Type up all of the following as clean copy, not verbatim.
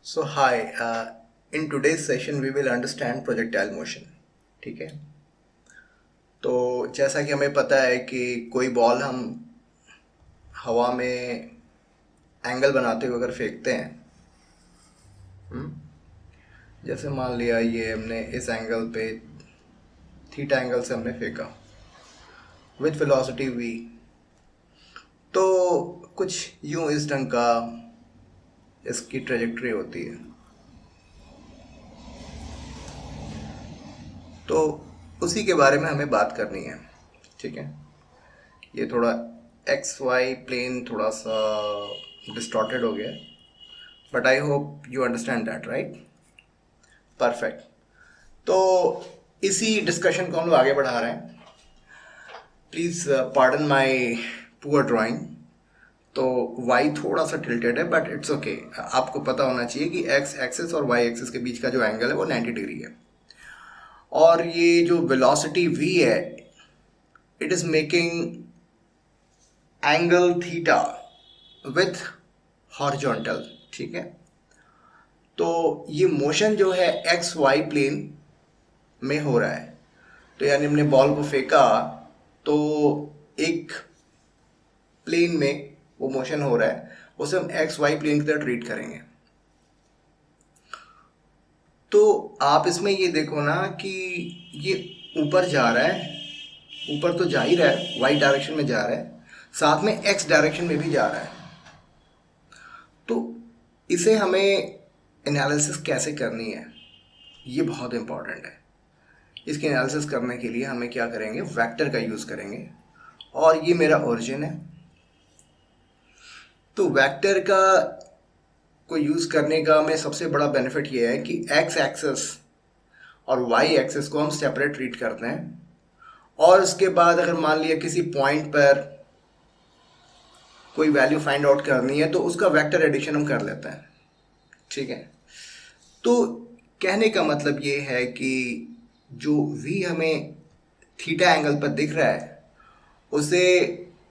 So hi, in today's session we will understand projectile motion. ठीक है। तो जैसा कि हमें पता है कि कोई बॉल हम हवा में एंगल बनाते हुए अगर फेंकते हैं, जैसे मान लिया ये हमने इस एंगल पे थीटा एंगल से हमने फेंका विथ वेलोसिटी v, तो कुछ यूं इस ढंग का इसकी ट्रेजेक्टरी होती है। तो उसी के बारे में हमें बात करनी है। ठीक है। ये थोड़ा एक्स वाई प्लेन थोड़ा सा डिस्टॉर्टेड हो गया, but I hope you understand that, right? Perfect. तो इसी डिस्कशन को हम लोग आगे बढ़ा रहे हैं। Please pardon my poor drawing. तो वाई थोड़ा सा टिल्टेड है, बट इट्स ओके। आपको पता होना चाहिए कि एक्स एक्सिस और वाई एक्सिस के बीच का जो एंगल है वो 90 डिग्री है। और ये जो वेलोसिटी v है, it is making angle theta with horizontal. ठीक है। तो ये मोशन जो है एक्स वाई प्लेन में हो रहा है। तो यानी हमने बॉल को फेंका तो एक प्लेन में वो मोशन हो रहा है, उसे हम एक्स वाई प्लेन की तरह ट्रीट करेंगे। तो आप इसमें ये देखो ना कि ये ऊपर जा रहा है, ऊपर तो जा ही रहा है, वाई डायरेक्शन में जा रहा है, साथ में एक्स डायरेक्शन में भी जा रहा है। तो इसे हमें एनालिसिस कैसे करनी है, ये बहुत इंपॉर्टेंट है। इसकी एनालिसिस करने के लिए हमें क्या करेंगे, वेक्टर का यूज़ करेंगे। और ये मेरा ओरिजिन है। तो वेक्टर का को यूज़ करने का में सबसे बड़ा बेनिफिट ये है कि एक्स एक्सिस और वाई एक्सिस को हम सेपरेट ट्रीट करते हैं। और उसके बाद अगर मान लिया किसी पॉइंट पर कोई वैल्यू फाइंड आउट करनी है तो उसका वेक्टर एडिशन हम कर लेते हैं। ठीक है। तो कहने का मतलब ये है कि जो v हमें थीटा एंगल पर दिख रहा है उसे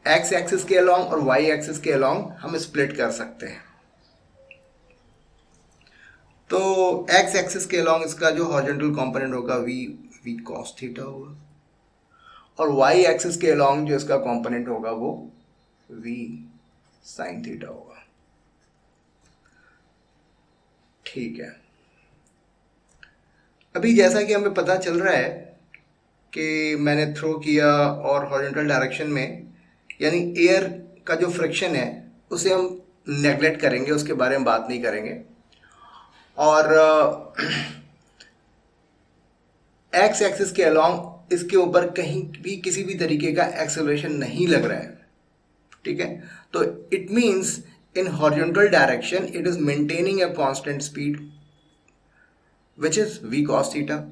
एक्स एक्सिस के अलोंग और वाई एक्सिस के अलोंग हम स्प्लिट कर सकते हैं। तो एक्स एक्सिस के अलोंग इसका जो हॉरिजॉन्टल कंपोनेंट होगा v cos थीटा होगा, और वाई एक्सिस के अलोंग जो इसका कंपोनेंट होगा वो v sin थीटा होगा। ठीक है। अभी जैसा कि हमें पता चल रहा है कि मैंने थ्रो किया और हॉरिजॉन्टल डायरेक्शन में, यानी एयर का जो फ्रिक्शन है उसे हम नेगलेक्ट करेंगे, उसके बारे में बात नहीं करेंगे। और एक्स एक्सिस के अलोंग इसके ऊपर कहीं भी किसी भी तरीके का एक्सेलरेशन नहीं लग रहा है। ठीक है। तो it means in horizontal direction it is maintaining a constant speed which is v cos theta.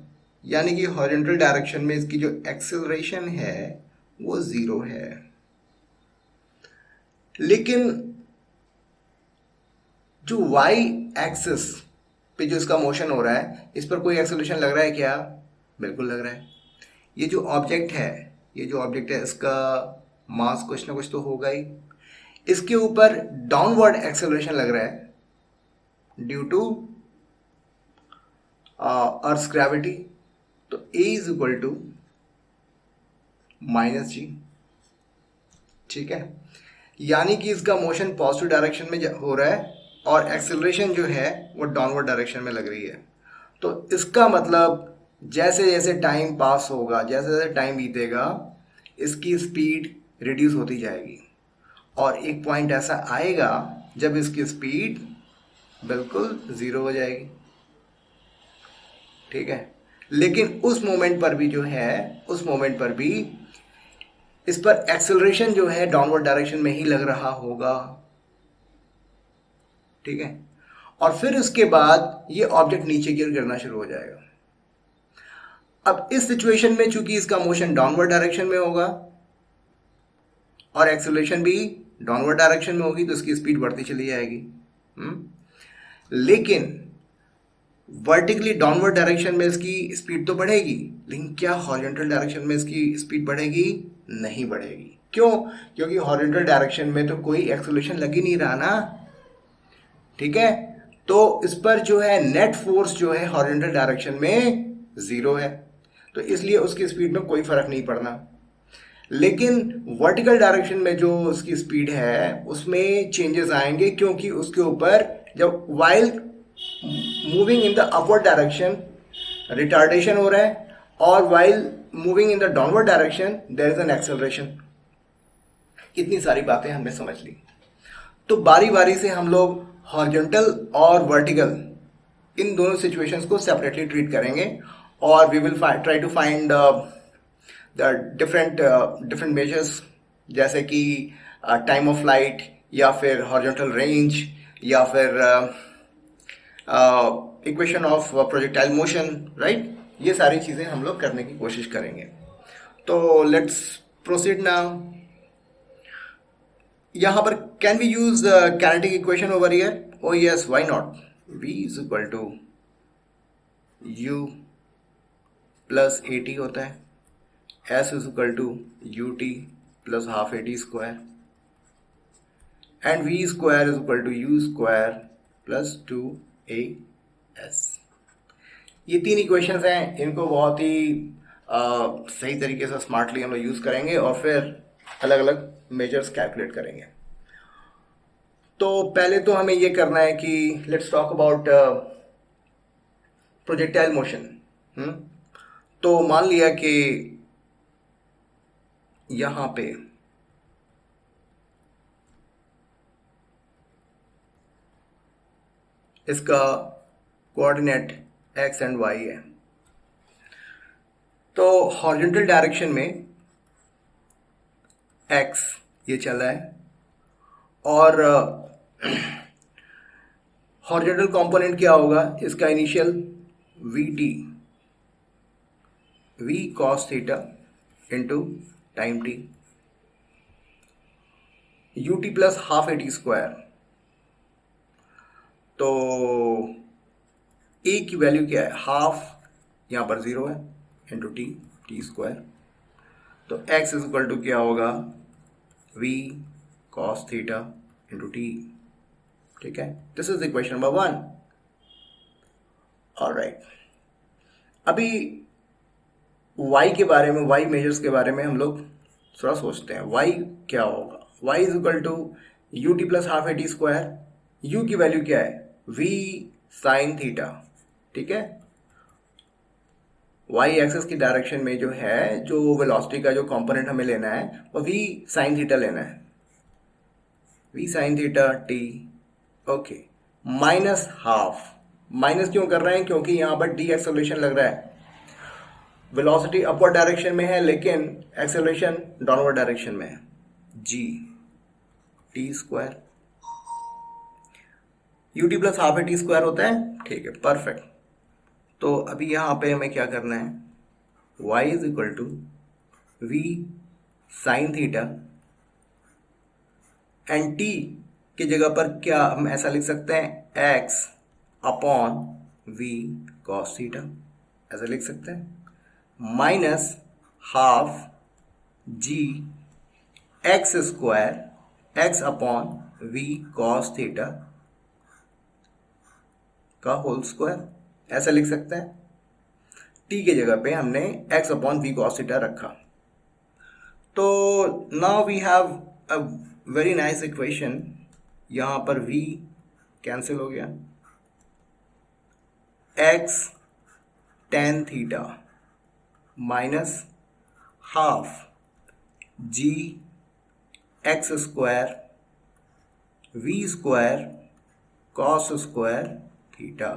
यानी कि हॉरिजॉन्टल डायरेक्शन में इसकी जो एक्सेलरेशन है वो जीरो है। लेकिन जो y एक्सिस पे जो इसका मोशन हो रहा है, इस पर कोई एक्सेलरेशन लग रहा है क्या? बिल्कुल लग रहा है। ये जो ऑब्जेक्ट है इसका मास कुछ ना कुछ तो होगा ही। इसके ऊपर डाउनवर्ड एक्सेलरेशन लग रहा है ड्यू टू अर्थ ग्रेविटी। तो a is equal to -g। ठीक है। यानी कि इसका मोशन पॉजिटिव डायरेक्शन में हो रहा है और एक्सेलरेशन जो है वो डाउनवर्ड डायरेक्शन में लग रही है। तो इसका मतलब जैसे जैसे टाइम पास होगा, जैसे जैसे टाइम बीतेगा, इसकी स्पीड रिड्यूस होती जाएगी और एक पॉइंट ऐसा आएगा जब इसकी स्पीड बिल्कुल ज़ीरो हो जाएगी। ठीक है। लेकिन उस मोमेंट पर भी इस पर एक्सेलरेशन जो है डाउनवर्ड डायरेक्शन में ही लग रहा होगा। ठीक है। और फिर उसके बाद ये ऑब्जेक्ट नीचे की ओर गिरना शुरू हो जाएगा। अब इस सिचुएशन में चूंकि इसका मोशन डाउनवर्ड डायरेक्शन में होगा और एक्सेलरेशन भी डाउनवर्ड डायरेक्शन में होगी, तो इसकी स्पीड बढ़ती चली जाएगी। लेकिन वर्टिकली डाउनवर्ड डायरेक्शन में इसकी स्पीड तो बढ़ेगी, लेकिन क्या हॉरिजॉन्टल डायरेक्शन में इसकी स्पीड बढ़ेगी? नहीं बढ़ेगी। क्यों? क्योंकि हॉरिजॉन्टल डायरेक्शन में तो कोई एक्सेलरेशन लग ही नहीं रहा ना। ठीक है। तो इस पर जो है नेट फोर्स जो है हॉरिजॉन्टल डायरेक्शन में 0 है, तो इसलिए उसकी स्पीड में कोई फर्क नहीं पड़ना। लेकिन वर्टिकल डायरेक्शन में जो उसकी स्पीड है उसमें चेंजेस आएंगे, क्योंकि उसके ऊपर जब while moving in the upward direction retardation हो रहा है, और while moving in the downward direction there is an acceleration. इतनी सारी बातें हमने समझ ली। तो बारी बारी से हम लोग हॉरिजॉन्टल और वर्टिकल इन दोनों सिचुएशंस को सेपरेटली ट्रीट करेंगे, और we will try to find the different measures, जैसे कि टाइम ऑफ फ्लाइट, या फिर हॉरिजॉन्टल रेंज, या फिर equation of projectile motion, right. ये सारी चीज़ें हम लोग करने की कोशिश करेंगे। तो लेट्स प्रोसीड नाउ। यहाँ पर can we use kinetic equation over here? Oh yes, why not. v is equal to u plus a t होता है, s is equal to u t plus half a t square, and v square is equal to u square plus 2as। ये तीन equations हैं, इनको बहुत ही सही तरीके से स्मार्टली हम लोग यूज करेंगे, और फिर अलग अलग मेजर्स कैलकुलेट करेंगे। तो पहले तो हमें ये करना है कि let's talk about projectile motion. तो मान लिया कि यहां पे इसका कोऑर्डिनेट x एंड y है। तो हॉरिजॉन्टल डायरेक्शन में x ये चला है, और हॉरिजॉन्टल कंपोनेंट क्या होगा इसका? Initial vt, v cos theta into time t, ut plus half a t square. तो a की वैल्यू क्या है? हाफ, यहाँ पर 0 है, इंटू टी स्क्वायर। तो x इज इक्वल टू क्या होगा? v cos theta into T. ठीक है, this is equation number 1। Alright, अभी y के बारे में, y मेजर्स के बारे में हम लोग थोड़ा सोचते हैं। y क्या होगा? y is equal to u t plus half a t square. u की वैल्यू क्या है? v sine theta. ठीक है, y एक्सिस की डायरेक्शन में जो है, जो वेलोसिटी का जो कंपोनेंट हमें लेना है वो v साइन थीटा लेना है, v sine theta t। Okay, minus half. Minus क्यों कर रहे हैं? क्योंकि यहाँ पर डी एक्सेलरेशन लग रहा है। वेलोसिटी अपवर्ड डायरेक्शन में है, लेकिन एक्सेलरेशन डाउनवर्ड डायरेक्शन में है, g T square. You t plus half a t square होता है। ठीक है, परफेक्ट। तो अभी यहाँ पे हमें क्या करना है? y is equal to v sine theta, and t की जगह पर क्या हम ऐसा लिख सकते हैं? x upon v cos theta, ऐसा लिख सकते हैं, minus half g x square x upon v cos theta का होल स्क्वायर, ऐसा लिख सकते हैं। t के जगह पे हमने x upon v cos theta रखा। तो now we have a very nice equation. यहाँ पर v कैंसिल हो गया, x tan थीटा minus half g x square v square cos square theta.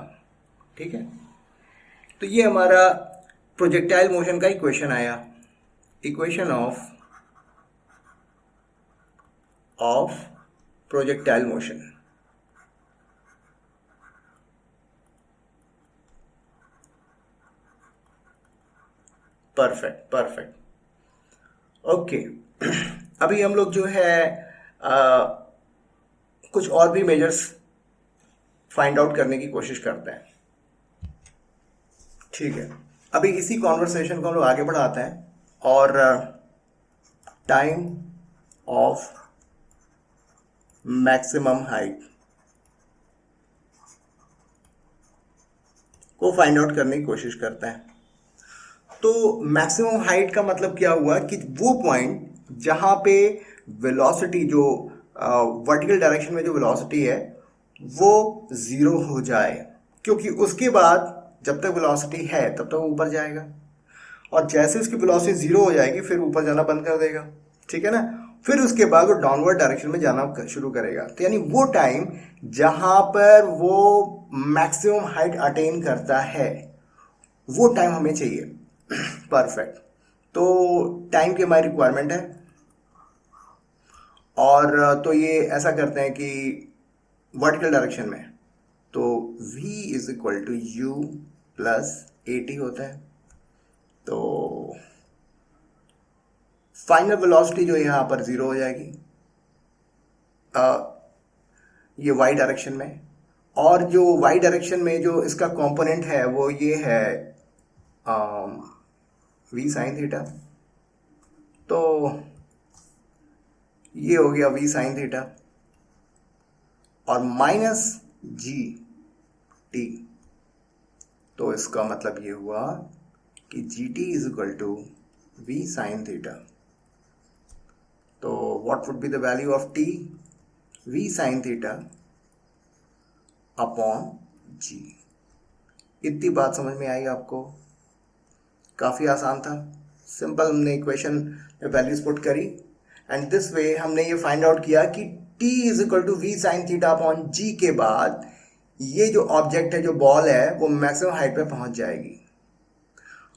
ठीक है, तो ये हमारा प्रोजेक्टाइल मोशन का इक्वेशन आया, equation of projectile motion. Perfect, perfect. Okay, अभी हम लोग जो है कुछ और भी मेजर्स फाइंड आउट करने की कोशिश करते हैं। ठीक है, अभी इसी कॉन्वर्सेशन को हम लोग आगे बढ़ाते हैं, और टाइम ऑफ मैक्सिमम हाइट। को फाइंड आउट करने की कोशिश करते हैं। तो मैक्सिमम हाइट का मतलब क्या हुआ कि वो पॉइंट जहां पे वेलोसिटी जो वर्टिकल डायरेक्शन में जो वेलोसिटी है वो जीरो हो जाए, क्योंकि उसके बाद जब तक वेलोसिटी है तब तक वो ऊपर जाएगा, और जैसे उसकी वेलोसिटी जीरो हो जाएगी फिर ऊपर जाना बंद कर देगा, ठीक है ना। फिर उसके बाद वो डाउनवर्ड डायरेक्शन में जाना शुरू करेगा। तो यानी वो टाइम जहां पर वो मैक्सिमम हाइट अटेन करता है वो टाइम हमें चाहिए। परफेक्ट। तो टाइम की हमारी रिक्वायरमेंट है, और तो ये ऐसा करते हैं कि वर्टिकल डायरेक्शन में तो v is equal to u plus a t होता है। तो फाइनल वेलोसिटी जो यहाँ पर जीरो हो जाएगी ये y डायरेक्शन में, और जो y डायरेक्शन में जो इसका कंपोनेंट है वो ये है v साइन थीटा। तो ये हो गया v साइन थीटा और माइनस जी टी। तो इसका मतलब ये हुआ कि g t is equal to v sine theta. तो what would be the value of t? V sine theta upon g. इतनी बात समझ में आई आपको? काफ़ी आसान था, सिंपल। हमने इक्वेशन में वैल्यूज पुट करी एंड दिस वे हमने ये फाइंड आउट किया कि t is equal to v sine theta upon g के बाद ये जो ऑब्जेक्ट है, जो बॉल है, वो मैक्सिमम हाइट पे पहुंच जाएगी।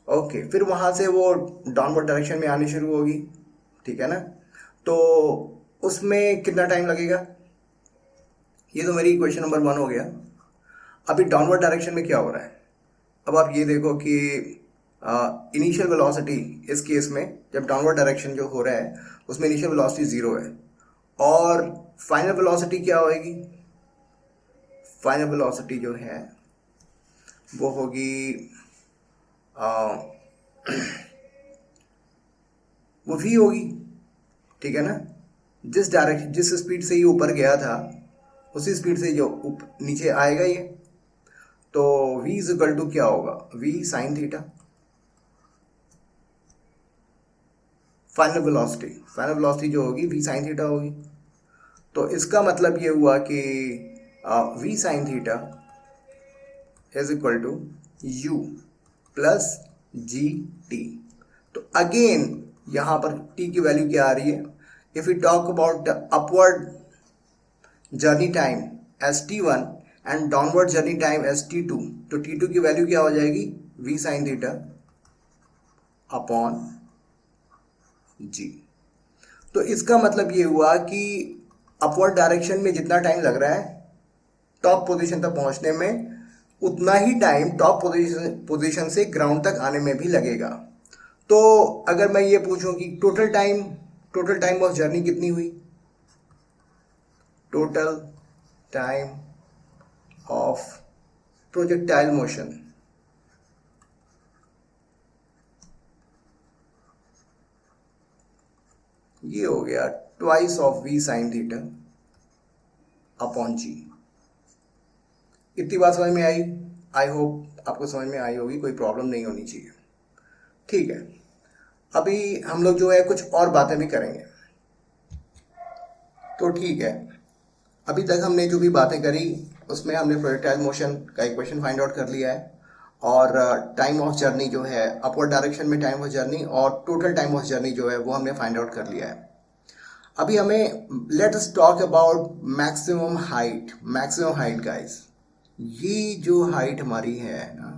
ओके, फिर वहां से वो डाउनवर्ड डायरेक्शन में आनी शुरू होगी, ठीक है ना। तो उसमें कितना टाइम लगेगा? ये तो मेरी इक्वेशन नंबर 1 हो गया। अभी डाउनवर्ड डायरेक्शन में क्या हो रहा है? अब आप ये देखो कि इनिशियल वेलोसिटी इस केस में जब डाउनवर्ड डायरेक्शन जो हो रहा है उसमें इनिशियल वेलोसिटी जीरो है, और फाइनल वेलोसिटी क्या होगी? फाइनल वेलोसिटी जो है वो होगी वो v होगी, ठीक है ना। जिस स्पीड से ये ऊपर गया था उसी स्पीड से जो नीचे आएगा ये। तो v इज इक्वल टू क्या होगा? v sine theta. Final velocity जो होगी v साइन थीटा होगी। तो इसका मतलब ये हुआ कि v sine theta is equal to u plus g t. तो अगेन यहां पर t की वैल्यू क्या आ रही है? If you talk about upward journey time as t1 and downward journey time as t2, तो t2 की वैल्यू क्या हो जाएगी? v sine theta upon g. तो इसका मतलब ये हुआ कि अपवर्ड डायरेक्शन में जितना टाइम लग रहा है टॉप पोजीशन तक पहुंचने में, उतना ही टाइम टॉप पोजीशन से ग्राउंड तक आने में भी लगेगा। तो अगर मैं ये पूछूं कि टोटल टाइम ऑफ जर्नी कितनी हुई? Total time of projectile motion ये हो गया twice of v sine theta upon g. इतनी बात समझ में आई? आई होप आपको समझ में आई होगी, कोई प्रॉब्लम नहीं होनी चाहिए, ठीक है। अभी हम लोग जो है कुछ और बातें भी करेंगे। तो ठीक है, अभी तक हमने जो भी बातें करी उसमें हमने प्रोजेक्टाइल मोशन का इक्वेशन फाइंड आउट कर लिया है, और टाइम ऑफ जर्नी जो है अपवर्ड डायरेक्शन में टाइम ऑफ जर्नी और टोटल टाइम ऑफ जर्नी जो है वो हमने फाइंड आउट कर लिया है। अभी हमें let us talk about maximum height guys. ये जो हाइट हमारी है ना,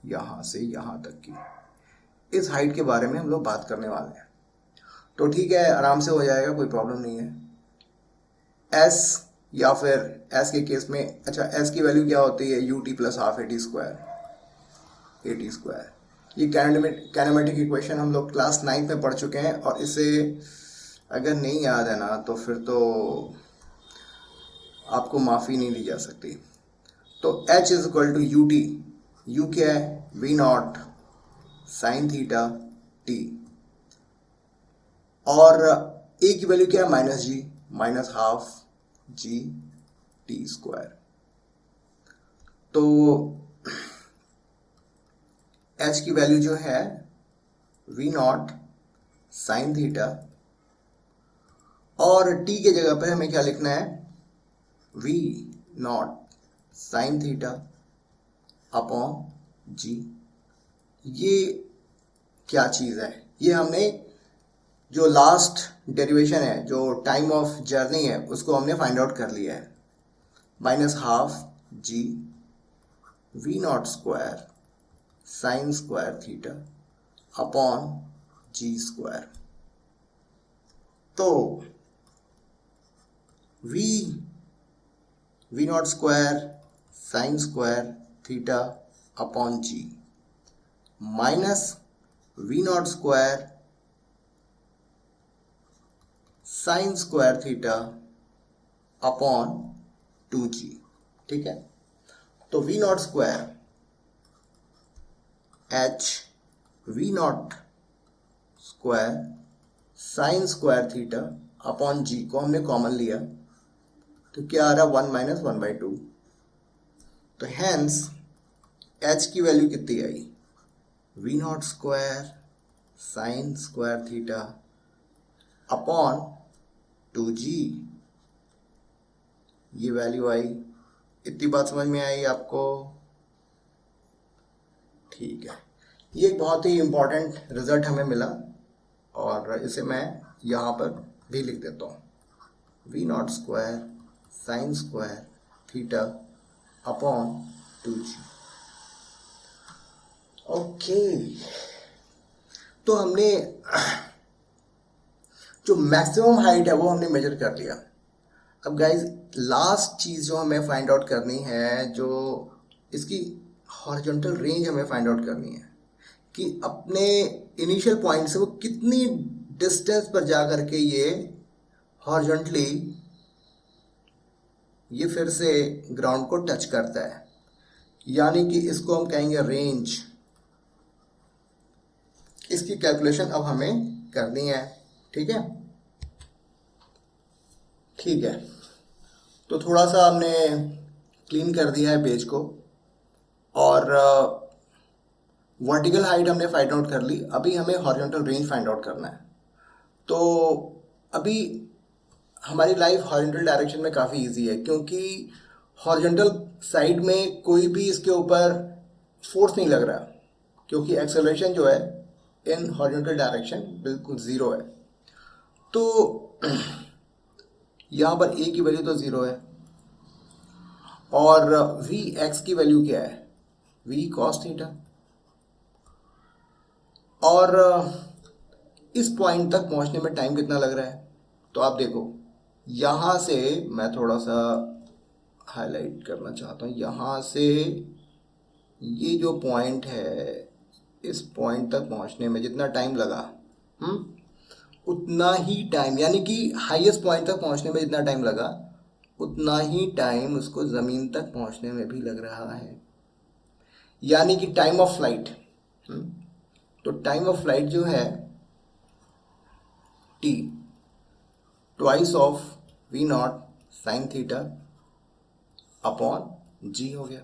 यहाँ से यहाँ तक की, इस हाइट के बारे में हम लोग बात करने वाले हैं। तो ठीक है, आराम से हो जाएगा, कोई प्रॉब्लम नहीं है। एस या फिर एस के केस में, अच्छा एस की वैल्यू क्या होती है? You t plus half a t square. ये कैनेमेटिक इक्वेशन हम लोग क्लास 9 में पढ़ चुके हैं, और इसे अगर नहीं याद है ना तो फिर तो आपको माफ़ी नहीं दी जा सकती। तो h is equal to u t, u क्या है? V nought sine theta t, और a की वैल्यू क्या है? Minus g, minus half g t square. तो एच की वैल्यू जो है वी नॉट साइन थीटा, और टी के जगह पर हमें क्या लिखना है, v nought sine theta upon g. ये क्या चीज़ है, ये हमने जो लास्ट डेरिवेशन है, जो टाइम ऑफ जर्नी है, उसको हमने फाइंड आउट कर लिया है। Minus half g v not square sine square theta upon g square. तो v not square sine square theta upon g minus v not square sine square theta upon 2g। ठीक है, तो v not square h v not square sine square theta upon g को हमने common लिया, तो क्या आ रहा, 1 माइनस 1/2। तो हैंस एच की वैल्यू कितनी आई, v not square sine square theta upon 2g। ये वैल्यू आई। इतनी बात समझ में आई आपको? ठीक है, ये एक बहुत ही इम्पोर्टेंट रिजल्ट हमें मिला, और इसे मैं यहाँ पर भी लिख देता हूँ, v not square sine square theta upon 2g। Okay, तो हमने जो मैक्सिमम हाइट है वो हमने मेजर कर लिया। अब गाइज लास्ट चीज़ जो हमें फाइंड आउट करनी है, जो इसकी हॉरिजॉन्टल रेंज हमें फाइंड आउट करनी है कि अपने इनिशियल पॉइंट से वो कितनी डिस्टेंस पर जा करके ये हॉरिजॉन्टली ये फिर से ग्राउंड को टच करता है, यानी कि इसको हम कहेंगे रेंज। इसकी कैलकुलेशन अब हमें करनी है। ठीक है, ठीक है, तो थोड़ा सा हमने क्लीन कर दिया है पेज को, और वर्टिकल हाइट हमने फाइंड आउट कर ली। अभी हमें हॉरिजॉन्टल रेंज फाइंड आउट करना है। तो अभी हमारी लाइफ हॉरिजॉन्टल डायरेक्शन में काफ़ी इजी है, क्योंकि हॉरिजॉन्टल साइड में कोई भी इसके ऊपर फोर्स नहीं लग रहा, क्योंकि एक्सेलरेशन जो है इन हॉरिजॉन्टल डायरेक्शन बिल्कुल ज़ीरो है। तो यहाँ पर ए की वैल्यू तो ज़ीरो है, और वी एक्स की वैल्यू क्या है, वी कॉस थीटा। और इस पॉइंट तक पहुँचने में टाइम कितना लग रहा है, तो आप देखो, यहाँ से मैं थोड़ा सा हाईलाइट करना चाहता हूँ। यहाँ से ये जो पॉइंट है, इस पॉइंट तक पहुँचने में जितना टाइम लगा, उतना ही टाइम, यानी कि हाईएस्ट पॉइंट तक पहुंचने में जितना टाइम लगा, उतना ही टाइम उसको ज़मीन तक पहुंचने में भी लग रहा है, यानी कि टाइम ऑफ फ्लाइट। तो टाइम ऑफ फ्लाइट जो है t twice of v nought sine theta upon g हो गया।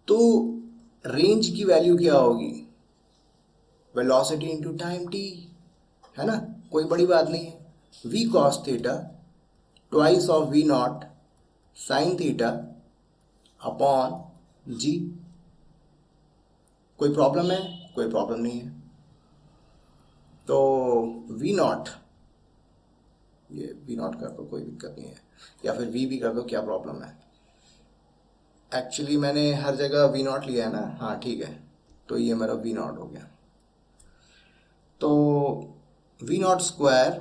तो रेंज की वैल्यू क्या होगी, वेलोसिटी इंटू टाइम टी, है ना, कोई बड़ी बात नहीं है। V cos theta twice of v nought sine theta upon g. कोई प्रॉब्लम है? कोई प्रॉब्लम नहीं है। तो वी नॉट, ये वी नॉट कर दो, कोई दिक्कत नहीं है, या फिर वी भी कर दो, क्या प्रॉब्लम है। एक्चुअली मैंने हर जगह वी नॉट लिया है ना, हाँ ठीक है, तो ये मेरा वी नॉट हो गया। तो v not square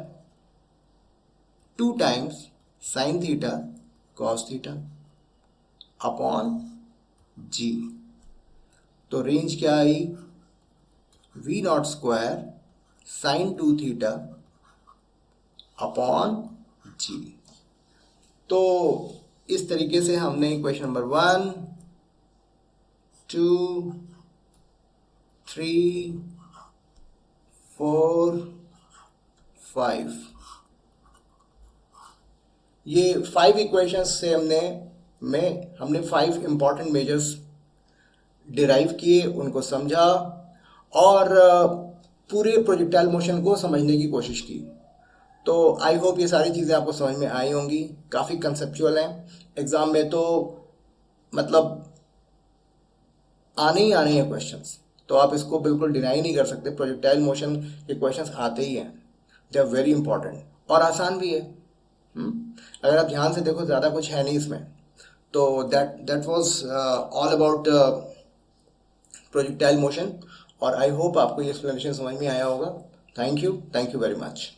2 times sine theta cos theta upon g. तो रेंज क्या आई, v not square sine 2 theta upon g. तो इस तरीके से हमने क्वेश्चन नंबर 1, 2, 3, 4, 5, ये 5 इक्वेशंस से हमने 5 इंपॉर्टेंट मेजर्स डिराइव किए, उनको समझा और पूरे प्रोजेक्टाइल मोशन को समझने की कोशिश की। तो आई होप ये सारी चीज़ें आपको समझ में आई होंगी। काफ़ी कंसेप्चुअल हैं, एग्ज़ाम में तो मतलब आने ही आने हैं क्वेश्चंस, तो आप इसको बिल्कुल डिनाई नहीं कर सकते। प्रोजेक्टाइल मोशन के क्वेश्चंस आते ही हैं, दे आर वेरी इंपॉर्टेंट और आसान भी है। अगर आप ध्यान से देखो ज़्यादा कुछ है नहीं इसमें। तो that was all about projectile motion और आई होप आपको ये एक्सप्लेनेशन समझ में आया होगा। Thank you very much.